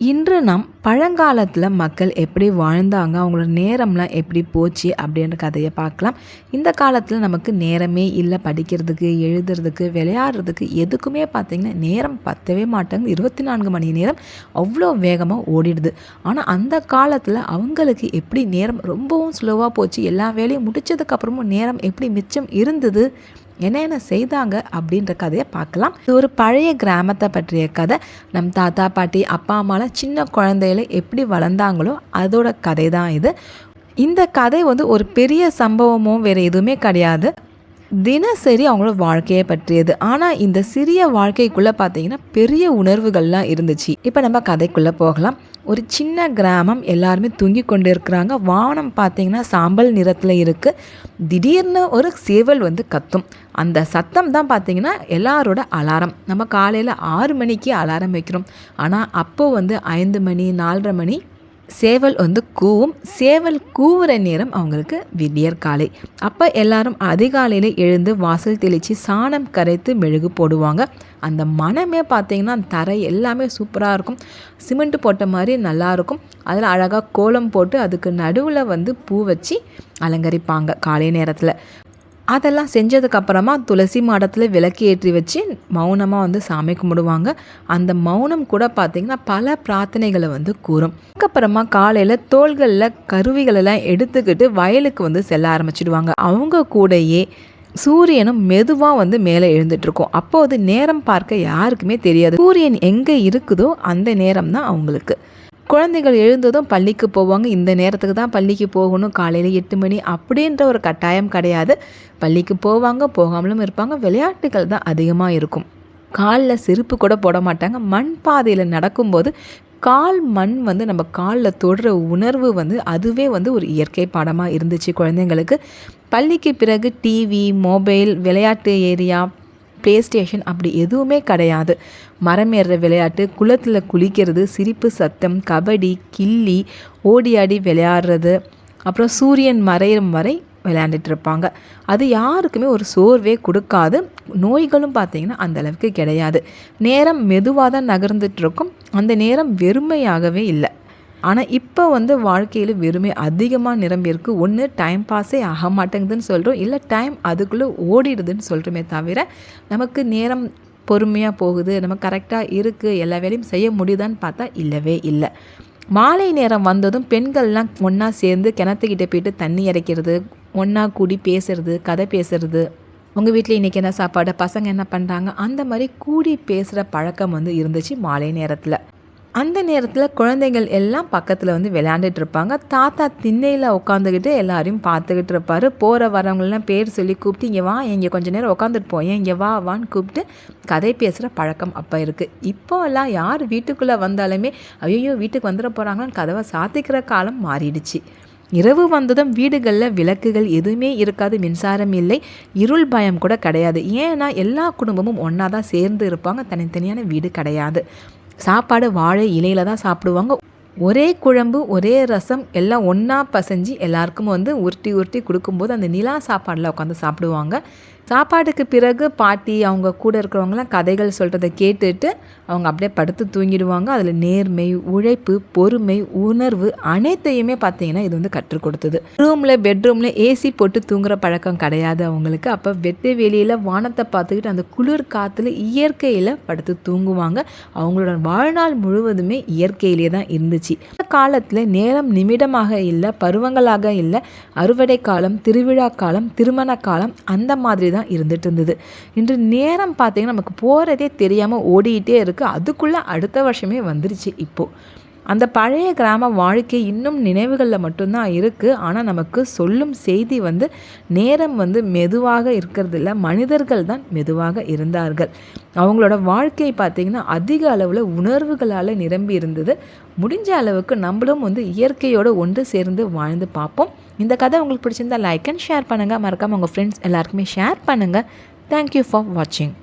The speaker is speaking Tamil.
இன்று நாம் பழங்காலத்தில் மக்கள் எப்படி வாழ்ந்தாங்க, அவங்களோட நேரம்லாம் எப்படி போச்சு அப்படின்ற கதையை பார்க்கலாம். இந்த காலத்தில் நமக்கு நேரமே இல்லை, படிக்கிறதுக்கு, எழுதுறதுக்கு, விளையாடுறதுக்கு, எதுக்குமே பார்த்திங்கன்னா நேரம் பத்தவே மாட்டாங்க. 24 மணி நேரம் அவ்வளோ வேகமாக ஓடிடுது. ஆனால் அந்த காலத்தில் அவங்களுக்கு எப்படி நேரம் ரொம்பவும் ஸ்லோவாக போச்சு, எல்லா வேலையும் முடித்ததுக்கப்புறமும் நேரம் எப்படி மிச்சம் இருந்தது, என்னென்ன செய்தாங்க அப்படின்ற கதையை பார்க்கலாம். இது ஒரு பழைய கிராமத்தை பற்றிய கதை. நம் தாத்தா பாட்டி அப்பா அம்மாலாம் சின்ன குழந்தையில எப்படி வளர்ந்தாங்களோ அதோட கதை தான் இது. இந்த கதை ஒரு பெரிய சம்பவமும் வேறு எதுவுமே கிடையாது, தினசரி அவங்களோட வாழ்க்கையை பற்றியது. ஆனால் இந்த சிறிய வாழ்க்கைக்குள்ளே பார்த்தீங்கன்னா பெரிய உணர்வுகள்லாம் இருந்துச்சு. இப்போ நம்ம கதைக்குள்ளே போகலாம். ஒரு சின்ன கிராமம், எல்லாருமே தூங்கி கொண்டு இருக்கிறாங்க. வானம் பார்த்தீங்கன்னா சாம்பல் நிறத்தில் இருக்குது. திடீர்னு ஒரு சேவல் கத்தும். அந்த சத்தம் தான் பார்த்தீங்கன்னா எல்லாரோட அலாரம். நம்ம காலையில் 6 மணிக்கு அலாரம் வைக்கிறோம், ஆனால் அப்போது 5 மணி 4:30 மணி சேவல் கூவும். சேவல் கூவுற நேரம் அவங்களுக்கு விடியற் காலை. அப்போ எல்லாரும் அதிகாலையில் எழுந்து வாசல் தெளித்து சாணம் கரைத்து மெழுகு போடுவாங்க. அந்த மனமே பார்த்திங்கன்னா தரை எல்லாமே சூப்பராக இருக்கும், சிமெண்ட் போட்ட மாதிரி நல்லாயிருக்கும். அதில் அழகாக கோலம் போட்டு அதுக்கு நடுவில் பூ வச்சு அலங்கரிப்பாங்க காலை நேரத்தில். அதெல்லாம் செஞ்சதுக்கப்புறமா துளசி மாடத்தில் விளக்கு ஏற்றி வச்சு மௌனமாக சாமி கும்பிடுவாங்க. அந்த மௌனம் கூட பார்த்திங்கன்னா பல பிரார்த்தனைகளை கூறும். அதுக்கப்புறமா காலையில் தோள்களில் கருவிகளெல்லாம் எடுத்துக்கிட்டு வயலுக்கு செல்ல ஆரம்பிச்சிடுவாங்க. அவங்க கூடயே சூரியனும் மெதுவாக மேலே எழுந்துட்டுருக்கோம். அப்போது நேரம் பார்க்க யாருக்குமே தெரியாது. சூரியன் எங்கே இருக்குதோ அந்த நேரம் தான் அவங்களுக்கு. குழந்தைகள் எழுந்ததும் பள்ளிக்கு போவாங்க. இந்த நேரத்துக்கு தான் பள்ளிக்கு போகணும், காலையில் 8 மணி அப்படின்ற ஒரு கட்டாயம் கிடையாது. பள்ளிக்கு போவாங்க, போகாமலும் இருப்பாங்க. விளையாட்டுகள் தான் அதிகமாக இருக்கும். காலில் செருப்பு கூட போட மாட்டாங்க. மண் பாதையில் நடக்கும்போது கால் மண் நம்ம காலில் தொடுற உணர்வு அதுவே ஒரு இயற்கை பாடமாக இருந்துச்சு குழந்தைங்களுக்கு. பள்ளிக்கு பிறகு டிவி, மொபைல், விளையாட்டு ஏரியா, ப்ளே ஸ்டேஷன் அப்படி எதுவுமே கிடையாது. மரம் ஏறுற விளையாட்டு, குளத்தில் குளிக்கிறது, சிரிப்பு சத்தம், கபடி, கில்லி, ஓடியாடி விளையாடுறது, அப்புறம் சூரியன் மறையும் வரை விளையாண்டுட்டு இருப்பாங்க. அது யாருக்குமே ஒரு சோர்வே கொடுக்காது. நோய்களும் பார்த்திங்கன்னா அந்த அளவுக்கு கிடையாது. நேரம் மெதுவாக தான் நகர்ந்துட்டு இருக்கும். அந்த நேரம் வெறுமையாகவே இல்லை. ஆனால் இப்போ வாழ்க்கையில் வெறுமை அதிகமாக நிரம்பி இருக்குது. ஒன்று டைம் பாஸே ஆக மாட்டேங்குதுன்னு சொல்கிறோம், இல்லை டைம் அதுக்குள்ளே ஓடிடுதுன்னு சொல்கிறோமே தவிர நமக்கு நேரம் பொறுமையாக போகுது, நம்ம கரெக்டாக இருக்குது, எல்லா வேலையும் செய்ய முடியுதான்னு பார்த்தா இல்லவே இல்லை. மாலை நேரம் வந்ததும் பெண்கள்லாம் ஒன்றா சேர்ந்து கிணத்துக்கிட்ட போயிட்டு தண்ணி இறைக்கிறது, ஒன்றா கூடி பேசுறது, கதை பேசுறது, உங்கள் வீட்டில் இன்றைக்கி என்ன சாப்பாடு, பசங்க என்ன பண்ணுறாங்க, அந்த மாதிரி கூடி பேசுகிற பழக்கம் இருந்துச்சு மாலை நேரத்தில். அந்த நேரத்தில் குழந்தைகள் எல்லாம் பக்கத்தில் விளையாண்டுட்டு இருப்பாங்க. தாத்தா திண்ணையில் உட்காந்துக்கிட்டு எல்லாரையும் பார்த்துக்கிட்டு இருப்பார். போகிற வரவங்களெலாம் பேர் சொல்லி கூப்பிட்டு இங்கே வா, இங்கே கொஞ்சம் நேரம் உட்காந்துட்டு போயேன், இங்கே வா வான்னு கூப்பிட்டு கதை பேசுகிற பழக்கம் அப்போ இருக்குது. இப்போல்லாம் யார் வீட்டுக்குள்ளே வந்தாலுமே ஐயோ வீட்டுக்கு வந்துட போகிறாங்கன்னு கதவை சாத்திக்கிற காலம் மாறிடுச்சு. இரவு வந்ததும் வீடுகளில் விளக்குகள் எதுவுமே இருக்காது, மின்சாரம் இல்லை, இருள் பயம் கூட கிடையாது. ஏன்னா எல்லா குடும்பமும் ஒன்றா தான் சேர்ந்து இருப்பாங்க, தனித்தனியான வீடு கிடையாது. சாப்பாடு வாழை இலையில தான் சாப்பிடுவாங்க. ஒரே குழம்பு, ஒரே ரசம் எல்லாம் ஒன்றா பசைஞ்சு எல்லாருக்கும் உருட்டி உருட்டி கொடுக்கும்போது அந்த நிலா சாப்பாடில் உட்காந்து சாப்பிடுவாங்க. சாப்பாட்டுக்கு பிறகு பாட்டி அவங்க கூட இருக்கிறவங்களாம் கதைகள் சொல்கிறத கேட்டுட்டு அவங்க அப்படியே படுத்து தூங்கிடுவாங்க. அதில் நேர்மை, உழைப்பு, பொறுமை, உணர்வு அனைத்தையுமே பார்த்திங்கன்னா இது கற்றுக் கொடுத்தது. பெட்ரூமில் ஏசி போட்டு தூங்குற பழக்கம் கிடையாது அவங்களுக்கு. அப்போ வெட்ட வெளியில் வானத்தை பார்த்துக்கிட்டு அந்த குளிர் காற்றுல இயற்கையில் படுத்து தூங்குவாங்க. அவங்களோட வாழ்நாள் முழுவதுமே இயற்கையிலே தான் இருந்துச்சு. இந்த காலத்தில் நேரம் நிமிடமாக இல்லை, பருவங்களாக இல்லை, அறுவடை காலம், திருவிழா காலம், திருமண காலம் அந்த மாதிரி தான் இருந்துட்டு இருந்தது. இன்று நேரம் பார்த்திங்கன்னா நமக்கு போகிறதே தெரியாமல் ஓடிக்கிட்டே இருக்குது. அதுக்குள்ளே அடுத்த வருஷமே வந்துருச்சு. இப்போது அந்த பழைய கிராம வாழ்க்கை இன்னும் நினைவுகளில் மட்டும்தான் இருக்குது. ஆனால் நமக்கு சொல்லும் செய்தி நேரம் மெதுவாக இருக்கிறதில்ல, மனிதர்கள் தான் மெதுவாக இருந்தார்கள். அவங்களோட வாழ்க்கை பார்த்திங்கன்னா அதிக அளவில் உணர்வுகளால் நிரம்பி இருந்தது. முடிஞ்ச அளவுக்கு நம்மளும் இயற்கையோடு ஒன்று சேர்ந்து வாழ்ந்து பார்ப்போம். இந்த கதை உங்களுக்கு பிடிச்சிருந்தால் லைக் அண்ட் ஷேர் பண்ணுங்கள். மறக்காமல் உங்கள் ஃப்ரெண்ட்ஸ் எல்லாருக்குமே ஷேர் பண்ணுங்கள். தேங்க்யூ ஃபார் வாட்சிங்.